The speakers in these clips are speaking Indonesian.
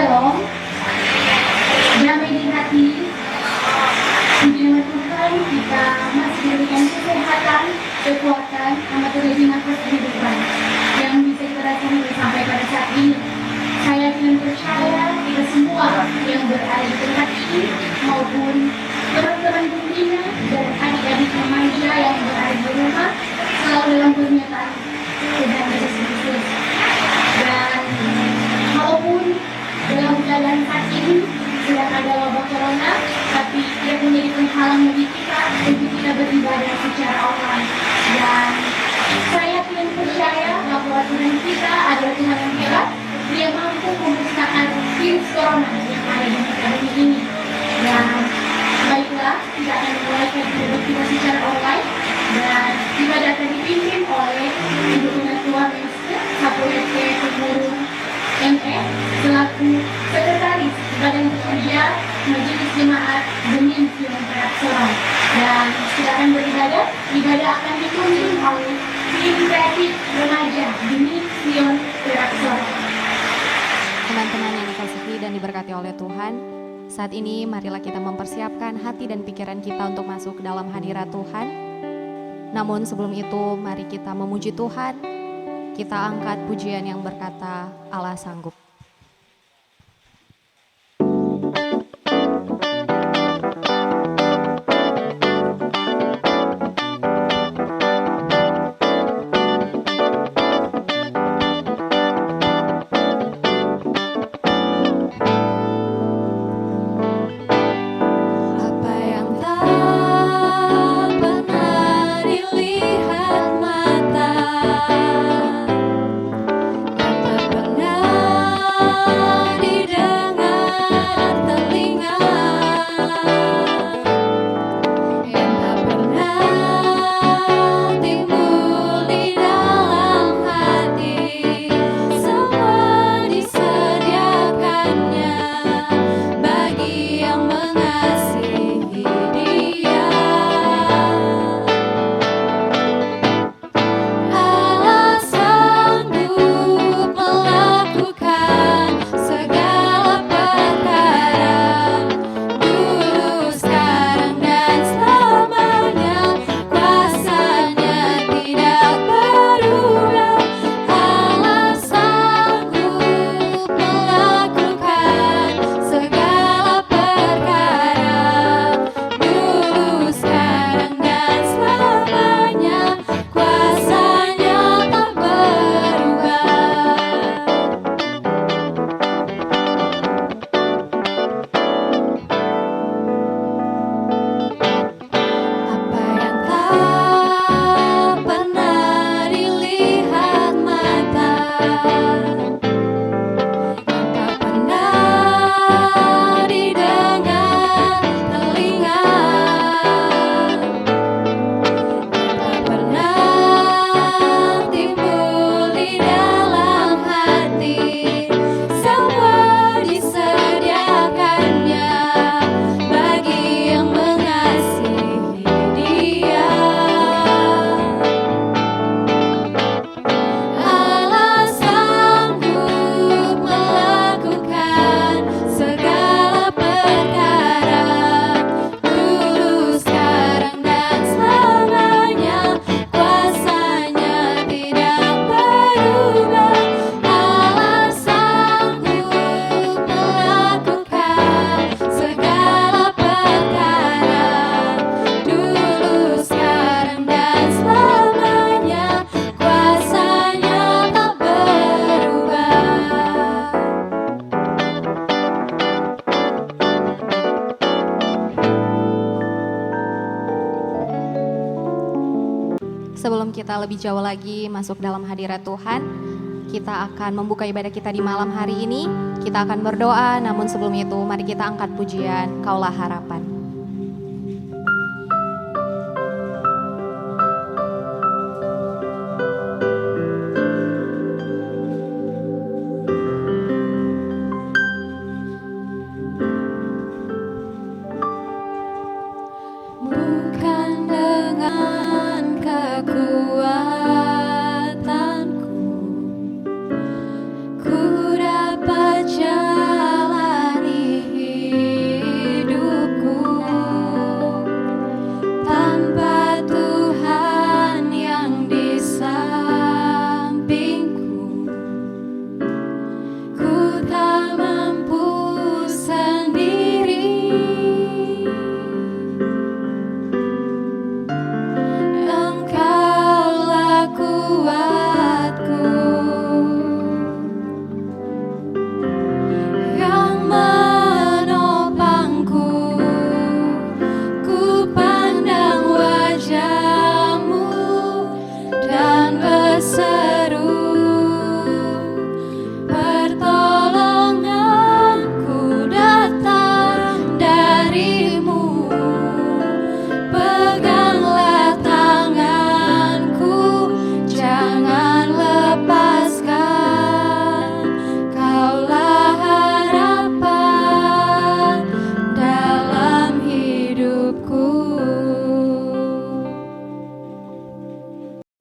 Shalom, damai di hati. Puji nama Tuhan, kita masih diberikan kesehatan, kekuatan, sama terlebih nafas kehidupan yang bisa kita rasakan sampai pada saat ini. Saya dengan percaya kita semua yang berada di tempat ini maupun teman-teman pembina dan adik-adik remaja yang berada di rumah selalu dalam pernyataan Tuhan Yesus Kristus. Dan walaupun dalam keadaan saat ini sedang ada wabah corona, tapi tidak menjadi penghalang bagi kita untuk kita beribadah secara online. Dan saya yakin percaya bahwa Tuhan kita adalah Tuhan yang hebat. Dia mampu memusnahkan virus corona yang ada di negeri ini. Dan baiklah, kita akan mulai ibadah kita secara online dan ibadah akan dipimpin oleh Ibu Ketua Satu RT Pemurung ME selaku Sekretaris Badan Pekerja Majelis Jemaat Bening Sion Peraksora. Dan kita akan beribadah. Ibadah akan dipimpin oleh tim kreatif remaja Bening Sion Peraksora. Teman-teman yang dikasihi dan diberkati oleh Tuhan, saat ini marilah kita mempersiapkan hati dan pikiran kita untuk masuk ke dalam hadirat Tuhan. Namun sebelum itu, mari kita memuji Tuhan. Kita angkat pujian yang berkata, Allah sanggup. Sebelum kita lebih jauh lagi masuk dalam hadirat Tuhan, kita akan membuka ibadah kita di malam hari ini. Kita akan berdoa, namun sebelum itu mari kita angkat pujian Kaulah Harapan. Ku dapat jalan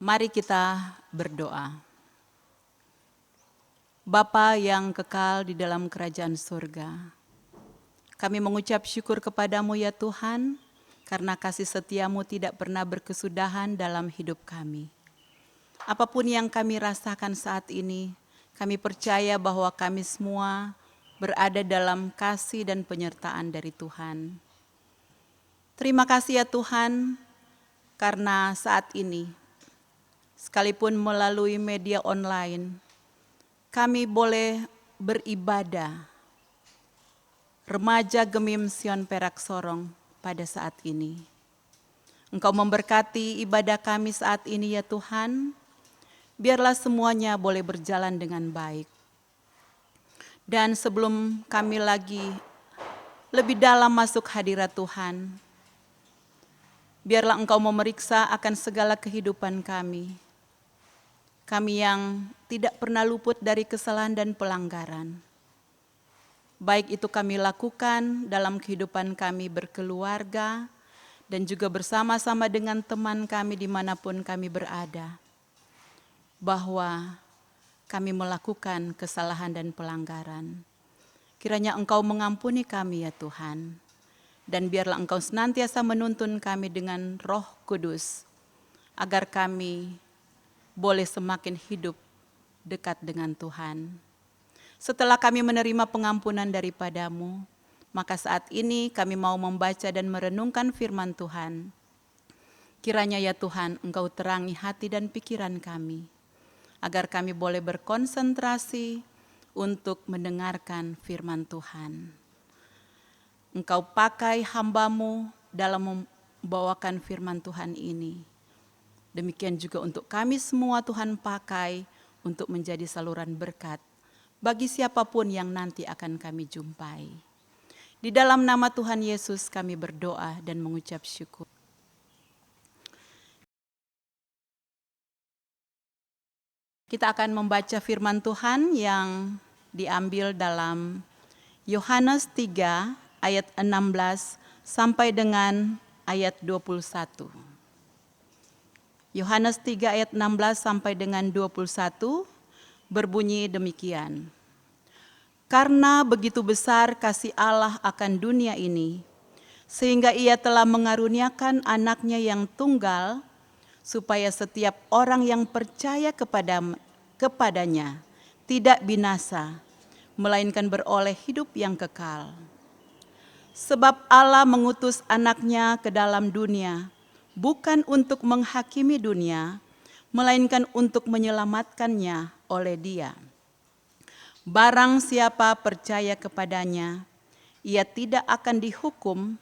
Mari kita berdoa. Bapa yang kekal di dalam kerajaan surga, kami mengucap syukur kepadamu ya Tuhan, karena kasih setiamu tidak pernah berkesudahan dalam hidup kami. Apapun yang kami rasakan saat ini, kami percaya bahwa kami semua berada dalam kasih dan penyertaan dari Tuhan. Terima kasih ya Tuhan, karena saat ini, sekalipun melalui media online, kami boleh beribadah remaja Gemim Sion Perak Sorong pada saat ini. Engkau memberkati ibadah kami saat ini ya Tuhan, biarlah semuanya boleh berjalan dengan baik. Dan sebelum kami lagi lebih dalam masuk hadirat Tuhan, biarlah Engkau memeriksa akan segala kehidupan kami. Kami yang tidak pernah luput dari kesalahan dan pelanggaran. Baik itu kami lakukan dalam kehidupan kami berkeluarga dan juga bersama-sama dengan teman kami dimanapun kami berada. Bahwa kami melakukan kesalahan dan pelanggaran. Kiranya Engkau mengampuni kami ya Tuhan. Dan biarlah Engkau senantiasa menuntun kami dengan Roh Kudus. Agar kami boleh semakin hidup dekat dengan Tuhan. Setelah kami menerima pengampunan daripada-Mu, maka saat ini kami mau membaca dan merenungkan firman Tuhan. Kiranya ya Tuhan, Engkau terangi hati dan pikiran kami, agar kami boleh berkonsentrasi untuk mendengarkan firman Tuhan. Engkau pakai hamba-Mu dalam membawakan firman Tuhan ini. Demikian juga untuk kami semua Tuhan pakai untuk menjadi saluran berkat bagi siapapun yang nanti akan kami jumpai. Di dalam nama Tuhan Yesus kami berdoa dan mengucap syukur. Kita akan membaca firman Tuhan yang diambil dalam Yohanes 3 ayat 16 sampai dengan ayat 21. Yohanes 3 ayat 16 sampai dengan 21 berbunyi demikian. Karena begitu besar kasih Allah akan dunia ini, sehingga Ia telah mengaruniakan anaknya yang tunggal, supaya setiap orang yang percaya kepadanya tidak binasa, melainkan beroleh hidup yang kekal. Sebab Allah mengutus anaknya ke dalam dunia, bukan untuk menghakimi dunia, melainkan untuk menyelamatkannya oleh Dia. Barang siapa percaya kepadanya, ia tidak akan dihukum.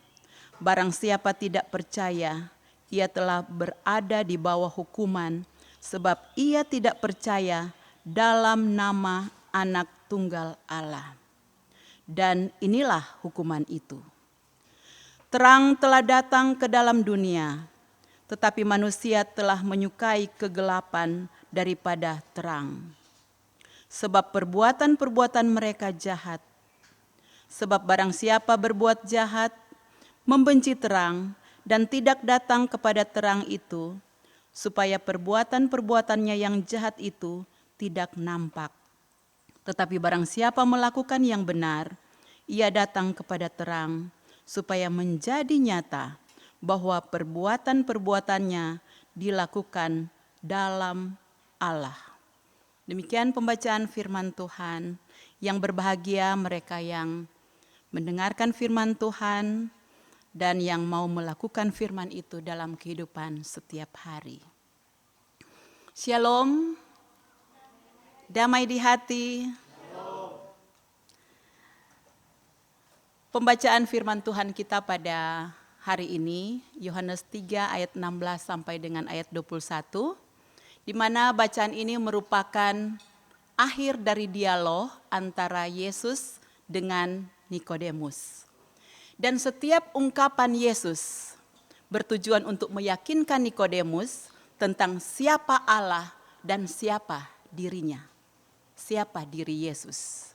Barang siapa tidak percaya, ia telah berada di bawah hukuman, sebab ia tidak percaya dalam nama Anak Tunggal Allah. Dan inilah hukuman itu. Terang telah datang ke dalam dunia, tetapi manusia telah menyukai kegelapan daripada terang. Sebab perbuatan-perbuatan mereka jahat. Sebab barang siapa berbuat jahat, membenci terang, dan tidak datang kepada terang itu, supaya perbuatan-perbuatannya yang jahat itu tidak nampak. Tetapi barang siapa melakukan yang benar, ia datang kepada terang, supaya menjadi nyata bahwa perbuatan-perbuatannya dilakukan dalam Allah. Demikian pembacaan firman Tuhan. Yang berbahagia mereka yang mendengarkan firman Tuhan dan yang mau melakukan firman itu dalam kehidupan setiap hari. Shalom, damai di hati. Pembacaan firman Tuhan kita pada hari ini, Yohanes 3 ayat 16 sampai dengan ayat 21, di mana bacaan ini merupakan akhir dari dialog antara Yesus dengan Nikodemus. Dan setiap ungkapan Yesus bertujuan untuk meyakinkan Nikodemus tentang siapa Allah dan siapa dirinya, siapa diri Yesus.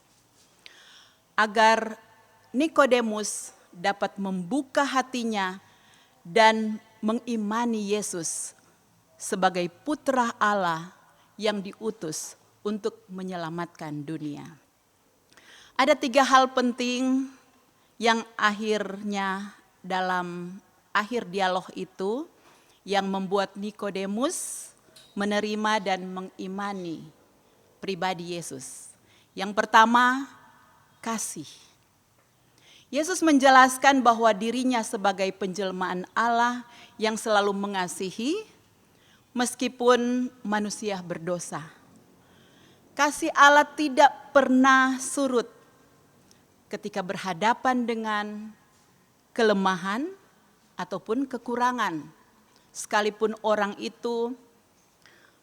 Agar Nikodemus dapat membuka hatinya dan mengimani Yesus sebagai putra Allah yang diutus untuk menyelamatkan dunia. Ada 3 hal penting yang akhirnya dalam akhir dialog itu yang membuat Nikodemus menerima dan mengimani pribadi Yesus. Yang pertama, kasih. Yesus menjelaskan bahwa dirinya sebagai penjelmaan Allah yang selalu mengasihi meskipun manusia berdosa. Kasih Allah tidak pernah surut ketika berhadapan dengan kelemahan ataupun kekurangan. Sekalipun orang itu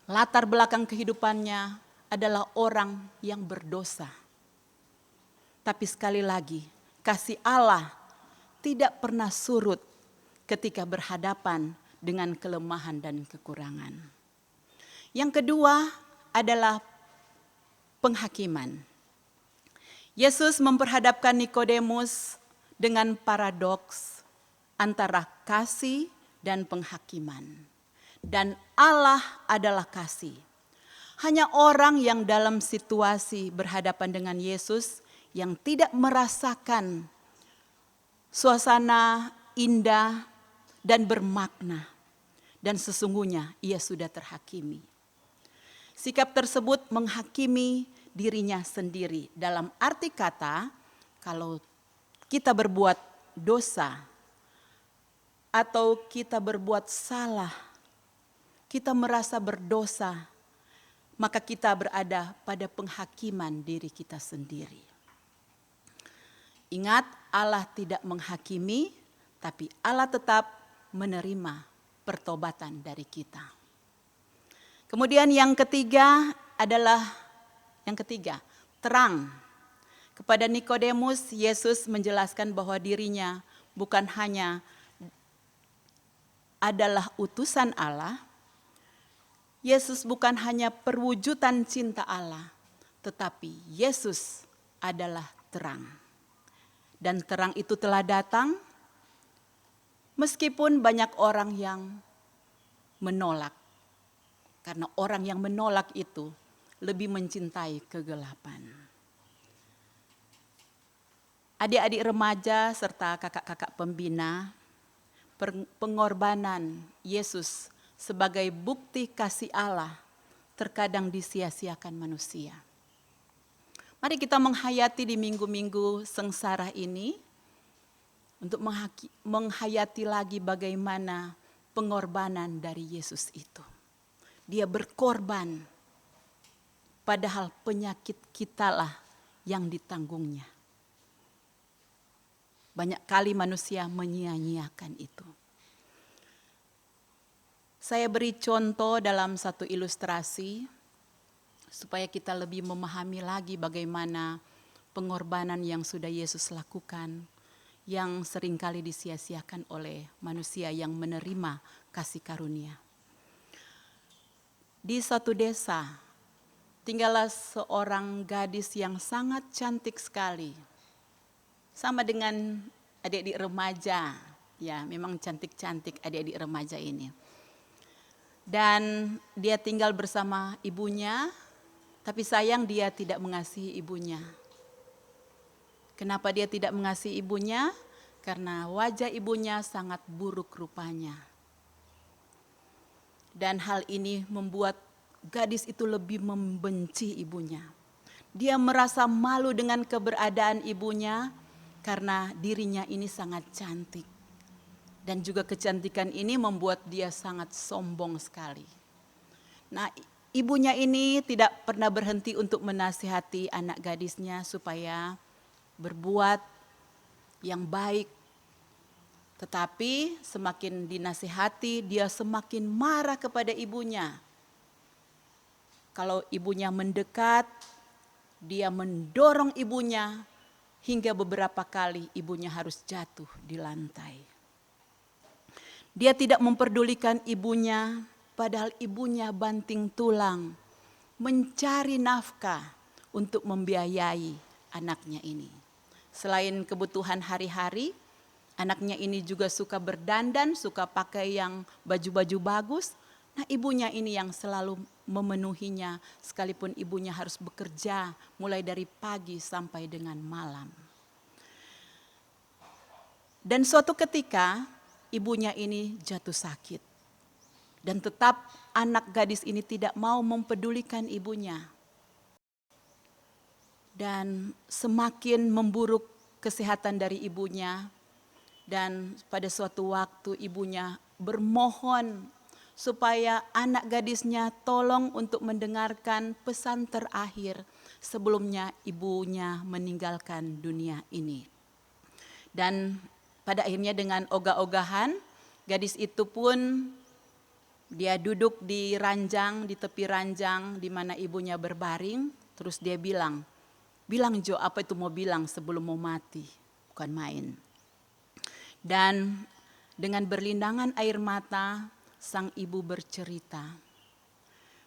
latar belakang kehidupannya adalah orang yang berdosa. Tapi sekali lagi, kasih Allah tidak pernah surut ketika berhadapan dengan kelemahan dan kekurangan. Yang kedua adalah penghakiman. Yesus memperhadapkan Nikodemus dengan paradoks antara kasih dan penghakiman. Dan Allah adalah kasih. Hanya orang yang dalam situasi berhadapan dengan Yesus yang tidak merasakan suasana indah dan bermakna. Dan sesungguhnya ia sudah terhakimi. Sikap tersebut menghakimi dirinya sendiri. Dalam arti kata, kalau kita berbuat dosa atau kita berbuat salah, kita merasa berdosa, maka kita berada pada penghakiman diri kita sendiri. Ingat, Allah tidak menghakimi, tapi Allah tetap menerima pertobatan dari kita. Kemudian yang ketiga adalah terang. Kepada Nikodemus, Yesus menjelaskan bahwa dirinya bukan hanya adalah utusan Allah, Yesus bukan hanya perwujudan cinta Allah, tetapi Yesus adalah terang. Dan terang itu telah datang meskipun banyak orang yang menolak. Karena orang yang menolak itu lebih mencintai kegelapan. Adik-adik remaja serta kakak-kakak pembina, pengorbanan Yesus sebagai bukti kasih Allah terkadang disia-siakan manusia. Mari kita menghayati di minggu-minggu sengsara ini untuk menghayati lagi bagaimana pengorbanan dari Yesus itu. Dia berkorban, padahal penyakit kitalah yang ditanggungnya. Banyak kali manusia menyia-nyiakan itu. Saya beri contoh dalam satu ilustrasi supaya kita lebih memahami lagi bagaimana pengorbanan yang sudah Yesus lakukan yang seringkali disia-siakan oleh manusia yang menerima kasih karunia. Di suatu desa tinggallah seorang gadis yang sangat cantik sekali. Sama dengan adik-adik remaja, ya memang cantik-cantik adik-adik remaja ini. Dan dia tinggal bersama ibunya, tapi sayang dia tidak mengasihi ibunya. Kenapa dia tidak mengasihi ibunya? Karena wajah ibunya sangat buruk rupanya. Dan hal ini membuat gadis itu lebih membenci ibunya. Dia merasa malu dengan keberadaan ibunya karena dirinya ini sangat cantik. Dan juga kecantikan ini membuat dia sangat sombong sekali. Nah, ibunya ini tidak pernah berhenti untuk menasihati anak gadisnya supaya berbuat yang baik. Tetapi semakin dinasihati, dia semakin marah kepada ibunya. Kalau ibunya mendekat, dia mendorong ibunya hingga beberapa kali ibunya harus jatuh di lantai. Dia tidak memperdulikan ibunya, padahal ibunya banting tulang mencari nafkah untuk membiayai anaknya ini. Selain kebutuhan hari-hari, anaknya ini juga suka berdandan, suka pakai yang baju-baju bagus, Nah, ibunya ini yang selalu memenuhinya, sekalipun ibunya harus bekerja mulai dari pagi sampai dengan malam. Dan suatu ketika ibunya ini jatuh sakit. Dan tetap anak gadis ini tidak mau mempedulikan ibunya. Dan semakin memburuk kesehatan dari ibunya. Dan pada suatu waktu ibunya bermohon supaya anak gadisnya tolong untuk mendengarkan pesan terakhir sebelumnya ibunya meninggalkan dunia ini. Dan pada akhirnya dengan ogah-ogahan, gadis itu pun dia duduk di ranjang, di tepi ranjang di mana ibunya berbaring, terus dia bilang Jo, apa itu mau bilang sebelum mau mati, bukan main. Dan dengan berlindangan air mata, sang ibu bercerita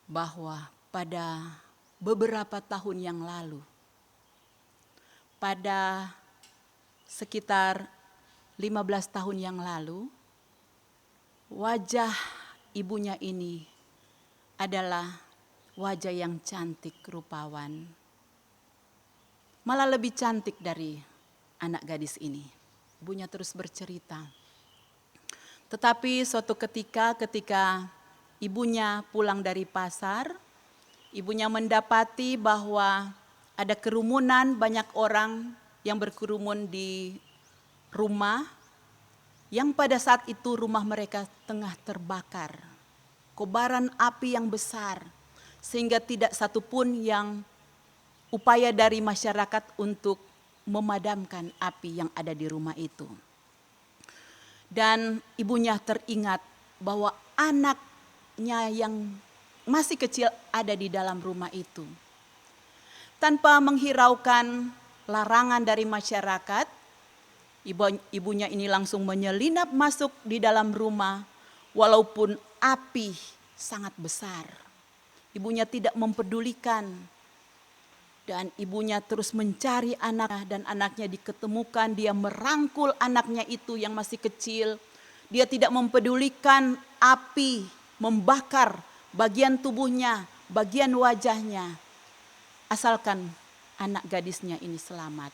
bahwa pada beberapa tahun yang lalu, pada sekitar 15 tahun yang lalu, wajah ibunya ini adalah wajah yang cantik rupawan. Malah lebih cantik dari anak gadis ini. Ibunya terus bercerita. Tetapi suatu ketika ibunya pulang dari pasar, ibunya mendapati bahwa ada kerumunan banyak orang yang berkerumun di rumah, yang pada saat itu rumah mereka tengah terbakar. Kobaran api yang besar, sehingga tidak satupun yang upaya dari masyarakat untuk memadamkan api yang ada di rumah itu. Dan ibunya teringat bahwa anaknya yang masih kecil ada di dalam rumah itu. Tanpa menghiraukan larangan dari masyarakat, ibunya ini langsung menyelinap masuk di dalam rumah walaupun api sangat besar. Ibunya tidak mempedulikan. Dan ibunya terus mencari anaknya dan anaknya diketemukan. Dia merangkul anaknya itu yang masih kecil. Dia tidak mempedulikan api membakar bagian tubuhnya, bagian wajahnya. Asalkan anak gadisnya ini selamat.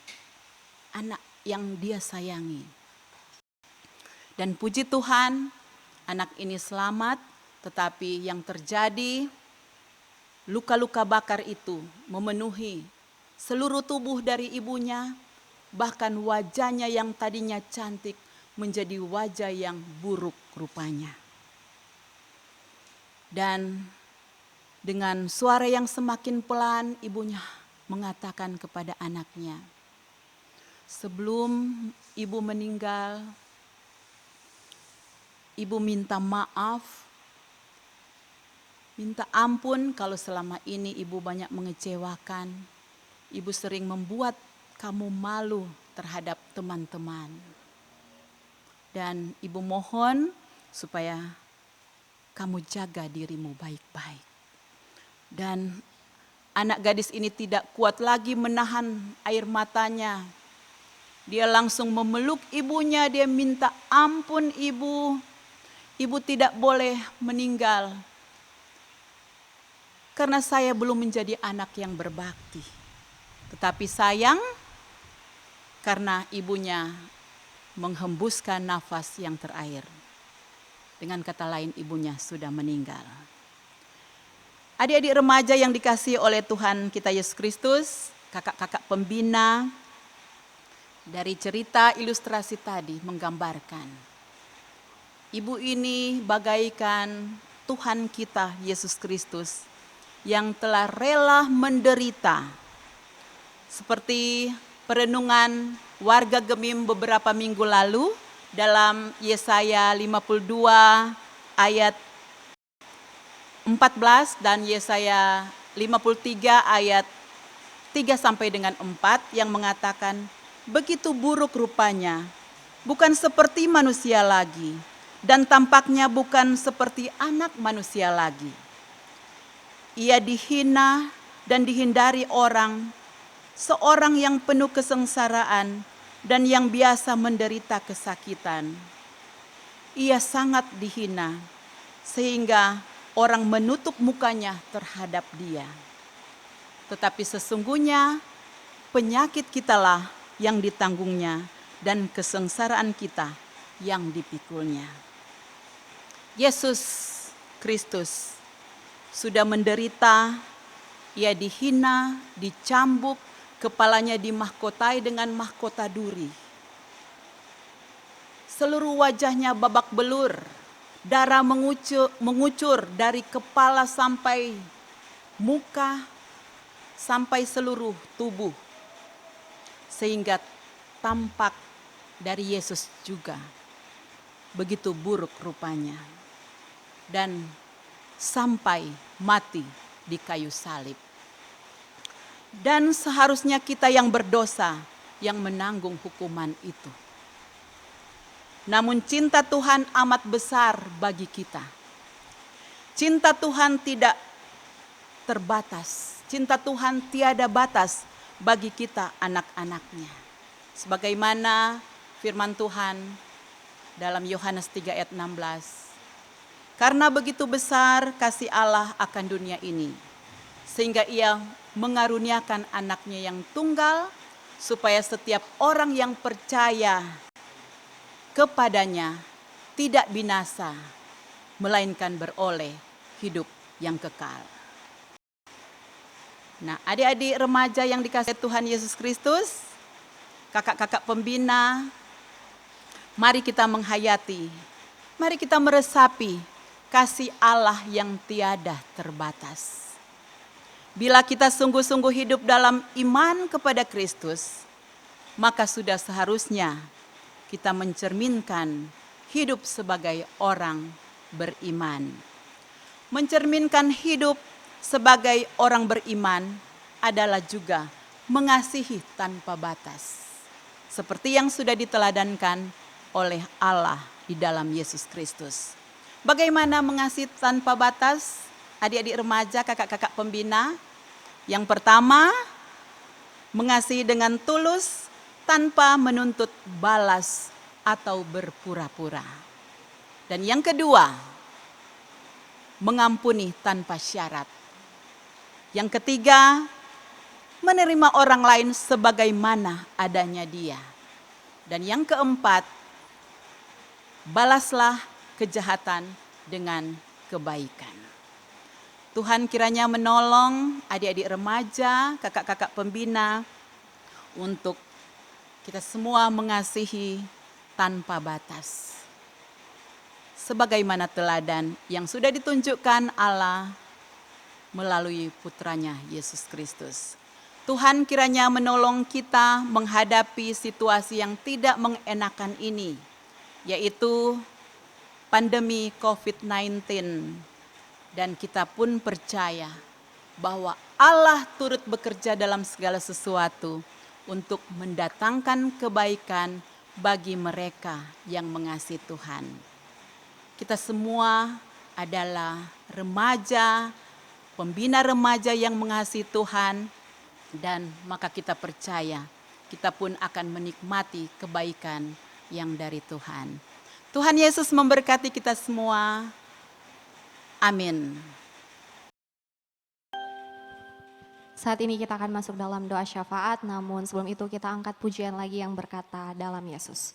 Anak yang dia sayangi. Dan puji Tuhan, anak ini selamat, tetapi yang terjadi luka-luka bakar itu memenuhi seluruh tubuh dari ibunya, bahkan wajahnya yang tadinya cantik menjadi wajah yang buruk rupanya. Dan dengan suara yang semakin pelan, ibunya mengatakan kepada anaknya, sebelum ibu meninggal, ibu minta maaf, minta ampun kalau selama ini ibu banyak mengecewakan. Ibu sering membuat kamu malu terhadap teman-teman. Dan ibu mohon supaya kamu jaga dirimu baik-baik. Dan anak gadis ini tidak kuat lagi menahan air matanya. Dia langsung memeluk ibunya, dia minta ampun ibu. Ibu tidak boleh meninggal. Karena saya belum menjadi anak yang berbakti. Tetapi sayang karena ibunya menghembuskan nafas yang terakhir. Dengan kata lain ibunya sudah meninggal. Adik-adik remaja yang dikasihi oleh Tuhan kita Yesus Kristus, kakak-kakak pembina, dari cerita ilustrasi tadi menggambarkan. Ibu ini bagaikan Tuhan kita Yesus Kristus yang telah rela menderita. Seperti perenungan warga Gemim beberapa minggu lalu dalam Yesaya 52 ayat 14 dan Yesaya 53 ayat 3 sampai dengan 4 yang mengatakan, begitu buruk rupanya, bukan seperti manusia lagi, dan tampaknya bukan seperti anak manusia lagi. Ia dihina dan dihindari orang, seorang yang penuh kesengsaraan dan yang biasa menderita kesakitan. Ia sangat dihina, sehingga orang menutup mukanya terhadap Dia. Tetapi sesungguhnya penyakit kitalah yang ditanggungnya dan kesengsaraan kita yang dipikulnya. Yesus Kristus sudah menderita, ia dihina, dicambuk, kepalanya dimahkotai dengan mahkota duri. Seluruh wajahnya babak belur, darah mengucur dari kepala sampai muka, sampai seluruh tubuh. Sehingga tampak dari Yesus juga begitu buruk rupanya. Dan sampai mati di kayu salib. Dan seharusnya kita yang berdosa yang menanggung hukuman itu. Namun cinta Tuhan amat besar bagi kita. Cinta Tuhan tidak terbatas. Cinta Tuhan tiada batas bagi kita anak-anaknya. Sebagaimana firman Tuhan dalam Yohanes 3 ayat 16. Karena begitu besar kasih Allah akan dunia ini, sehingga ia mengaruniakan anaknya yang tunggal, supaya setiap orang yang percaya kepadanya tidak binasa, melainkan beroleh hidup yang kekal. Nah, adik-adik remaja yang dikasihi Tuhan Yesus Kristus, kakak-kakak pembina, mari kita menghayati, mari kita meresapi kasih Allah yang tiada terbatas. Bila kita sungguh-sungguh hidup dalam iman kepada Kristus, maka sudah seharusnya kita mencerminkan hidup sebagai orang beriman. Mencerminkan hidup sebagai orang beriman adalah juga mengasihi tanpa batas. Seperti yang sudah diteladankan oleh Allah di dalam Yesus Kristus. Bagaimana mengasihi tanpa batas? Adik-adik remaja, kakak-kakak pembina. Yang pertama, mengasihi dengan tulus tanpa menuntut balas atau berpura-pura. Dan yang kedua, mengampuni tanpa syarat. Yang ketiga, menerima orang lain sebagaimana adanya dia. Dan yang keempat, balaslah kejahatan dengan kebaikan. Tuhan kiranya menolong adik-adik remaja, kakak-kakak pembina untuk kita semua mengasihi tanpa batas. Sebagaimana teladan yang sudah ditunjukkan Allah melalui putranya Yesus Kristus. Tuhan kiranya menolong kita menghadapi situasi yang tidak mengenakan ini, yaitu pandemi COVID-19. Dan kita pun percaya bahwa Allah turut bekerja dalam segala sesuatu untuk mendatangkan kebaikan bagi mereka yang mengasihi Tuhan. Kita semua adalah remaja, pembina remaja yang mengasihi Tuhan, dan maka kita percaya kita pun akan menikmati kebaikan yang dari Tuhan. Tuhan Yesus memberkati kita semua. Amin. Saat ini kita akan masuk dalam doa syafaat, namun sebelum itu kita angkat pujian lagi yang berkata dalam Yesus.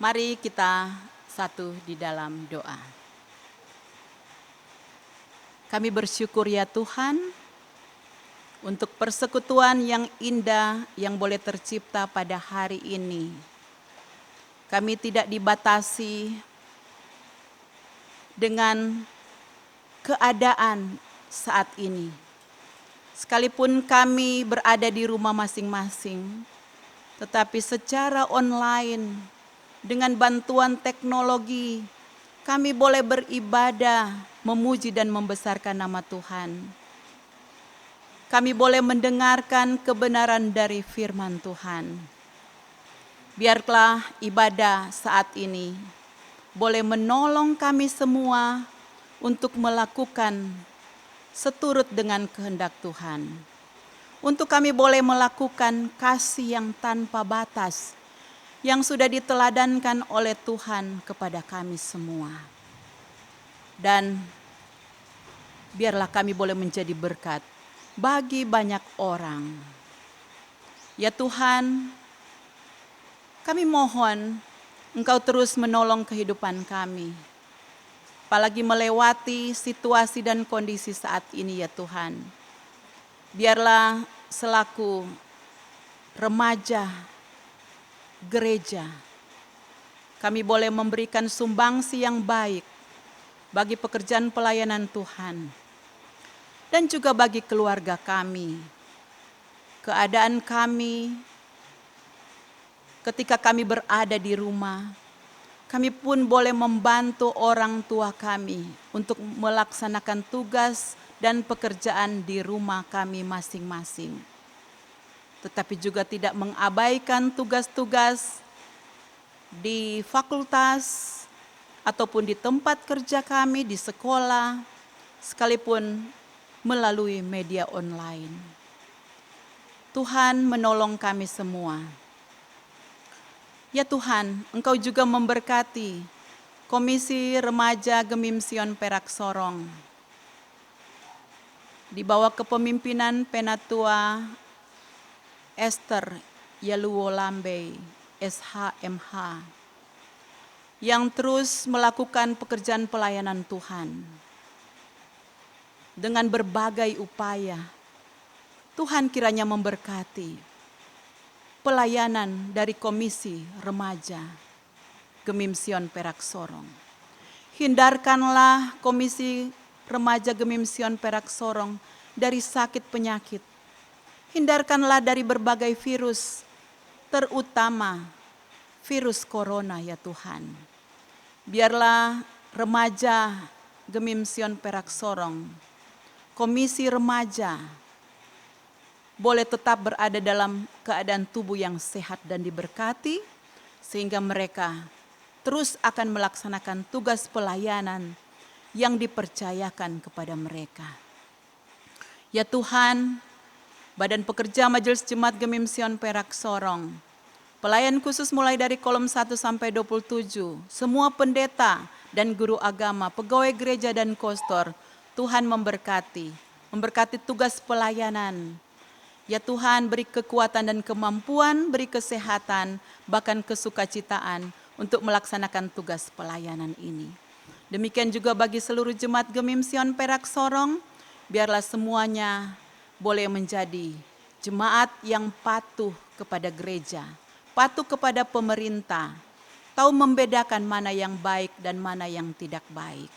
Mari kita satu di dalam doa. Kami bersyukur ya Tuhan untuk persekutuan yang indah yang boleh tercipta pada hari ini. Kami tidak dibatasi dengan keadaan saat ini. Sekalipun kami berada di rumah masing-masing, tetapi secara online dengan bantuan teknologi kami boleh beribadah, memuji dan membesarkan nama Tuhan. Kami boleh mendengarkan kebenaran dari firman Tuhan. Biarlah ibadah saat ini boleh menolong kami semua untuk melakukan seturut dengan kehendak Tuhan. Untuk kami boleh melakukan kasih yang tanpa batas, yang sudah diteladankan oleh Tuhan kepada kami semua. Dan biarlah kami boleh menjadi berkat bagi banyak orang. Ya Tuhan, kami mohon Engkau terus menolong kehidupan kami. Apalagi melewati situasi dan kondisi saat ini ya Tuhan. Biarlah selaku remaja gereja, kami boleh memberikan sumbangsi yang baik bagi pekerjaan pelayanan Tuhan. Dan juga bagi keluarga kami. Keadaan kami ketika kami berada di rumah, kami pun boleh membantu orang tua kami untuk melaksanakan tugas dan pekerjaan di rumah kami masing-masing. Tetapi juga tidak mengabaikan tugas-tugas di fakultas ataupun di tempat kerja kami, di sekolah, sekalipun melalui media online. Tuhan menolong kami semua. Ya Tuhan, Engkau juga memberkati Komisi Remaja Gemim Sion Perak Sorong. Di bawah kepemimpinan Penatua Esther Yaluwo Lambe, SHMH, yang terus melakukan pekerjaan pelayanan Tuhan. Dengan berbagai upaya, Tuhan kiranya memberkati pelayanan dari Komisi Remaja Gemim Sion Perak Sorong. Hindarkanlah Komisi Remaja Gemim Sion Perak Sorong dari sakit penyakit. Hindarkanlah dari berbagai virus, terutama virus corona ya Tuhan. Biarlah remaja Gemim Sion Perak Sorong, Komisi Remaja, boleh tetap berada dalam keadaan tubuh yang sehat dan diberkati, sehingga mereka terus akan melaksanakan tugas pelayanan yang dipercayakan kepada mereka. Ya Tuhan, Badan Pekerja Majelis Jemaat Gemim Sion Perak Sorong, pelayan khusus mulai dari kolom 1 sampai 27, semua pendeta dan guru agama, pegawai gereja dan kostor, Tuhan memberkati tugas pelayanan. Ya Tuhan, beri kekuatan dan kemampuan, beri kesehatan, bahkan kesukacitaan untuk melaksanakan tugas pelayanan ini. Demikian juga bagi seluruh jemaat Gemim Sion Perak Sorong, biarlah semuanya boleh menjadi jemaat yang patuh kepada gereja, patuh kepada pemerintah, tahu membedakan mana yang baik dan mana yang tidak baik.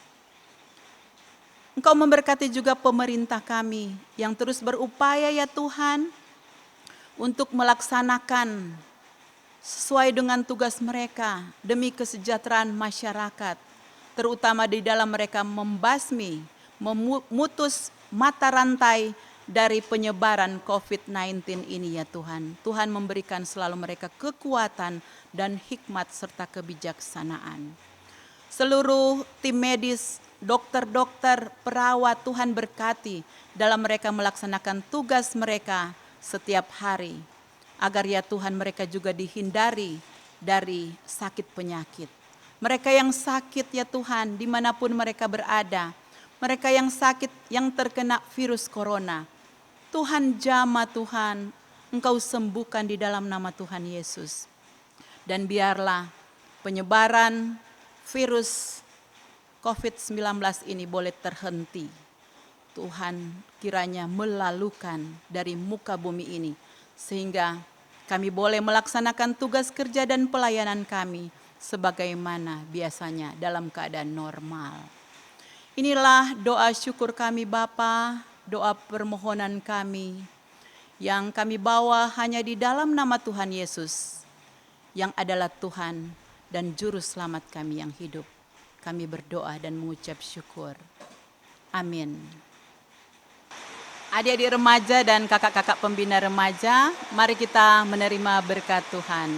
Engkau memberkati juga pemerintah kami yang terus berupaya ya Tuhan untuk melaksanakan sesuai dengan tugas mereka demi kesejahteraan masyarakat, terutama di dalam mereka memutus mata rantai dari penyebaran COVID-19 ini ya Tuhan. Tuhan memberikan selalu mereka kekuatan dan hikmat serta kebijaksanaan. Seluruh tim medis, dokter-dokter, perawat, Tuhan berkati dalam mereka melaksanakan tugas mereka setiap hari. Agar ya Tuhan mereka juga dihindari dari sakit penyakit. Mereka yang sakit ya Tuhan dimanapun mereka berada. Mereka yang sakit yang terkena virus corona. Tuhan jamah Tuhan, Engkau sembuhkan di dalam nama Tuhan Yesus. Dan biarlah penyebaran virus COVID-19 ini boleh terhenti. Tuhan kiranya melalukan dari muka bumi ini, sehingga kami boleh melaksanakan tugas kerja dan pelayanan kami sebagaimana biasanya dalam keadaan normal. Inilah doa syukur kami Bapa, doa permohonan kami yang kami bawa hanya di dalam nama Tuhan Yesus, yang adalah Tuhan dan Juru Selamat kami yang hidup. Kami berdoa dan mengucap syukur. Amin. Adik-adik remaja dan kakak-kakak pembina remaja, mari kita menerima berkat Tuhan.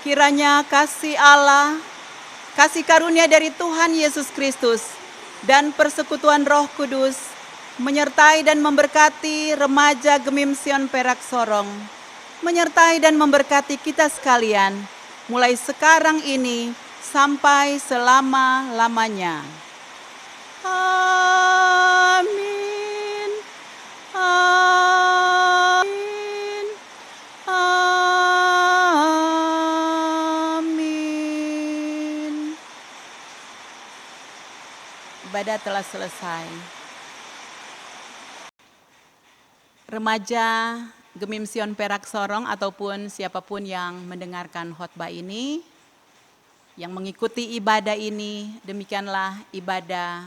Kiranya kasih Allah, kasih karunia dari Tuhan Yesus Kristus, dan persekutuan Roh Kudus menyertai dan memberkati remaja Gemim Sion Perak Sorong, menyertai dan memberkati kita sekalian, mulai sekarang ini sampai selama-lamanya. Amin. Amin. Amin. Ibadah telah selesai. Remaja Gemim Sion Perak Sorong ataupun siapapun yang mendengarkan khotbah ini, yang mengikuti ibadah ini, demikianlah ibadah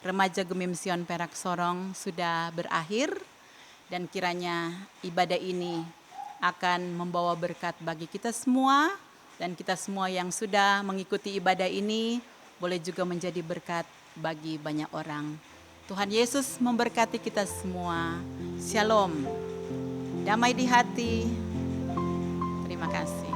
Remaja Gemim Sion Perak Sorong sudah berakhir, dan kiranya ibadah ini akan membawa berkat bagi kita semua, dan kita semua yang sudah mengikuti ibadah ini boleh juga menjadi berkat bagi banyak orang. Tuhan Yesus memberkati kita semua. Shalom. Damai di hati. Terima kasih.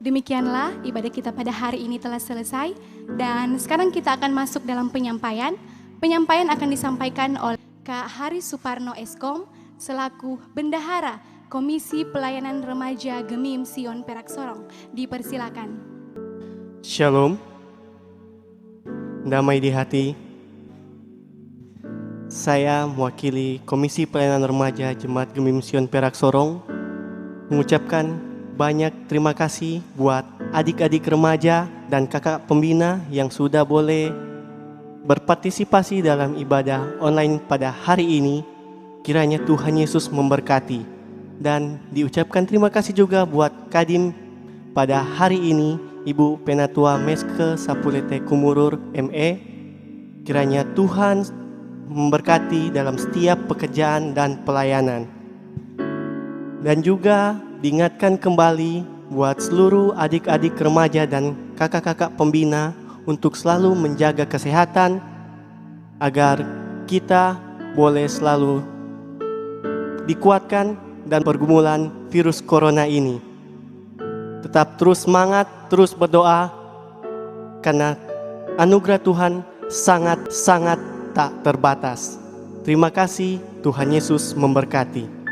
Demikianlah ibadah kita pada hari ini telah selesai, dan sekarang kita akan masuk dalam penyampaian. Penyampaian akan disampaikan oleh Kak Haris Suparno Eskom selaku Bendahara Komisi Pelayanan Remaja Gemim Sion Perak Sorong. Dipersilakan. Shalom, damai di hati. Saya mewakili Komisi Pelayanan Remaja Jemaat Gemim Sion Perak Sorong mengucapkan banyak terima kasih buat adik-adik remaja dan kakak pembina yang sudah boleh berpartisipasi dalam ibadah online pada hari ini. Kiranya Tuhan Yesus memberkati. Dan diucapkan terima kasih juga buat Kadim pada hari ini, Ibu Penatua Meske Sapulete Kumurur ME. Kiranya Tuhan memberkati dalam setiap pekerjaan dan pelayanan. Dan juga diingatkan kembali buat seluruh adik-adik remaja dan kakak-kakak pembina untuk selalu menjaga kesehatan agar kita boleh selalu dikuatkan dan pergumulan virus corona ini. Tetap terus semangat, terus berdoa, karena anugerah Tuhan sangat-sangat tak terbatas. Terima kasih, Tuhan Yesus memberkati.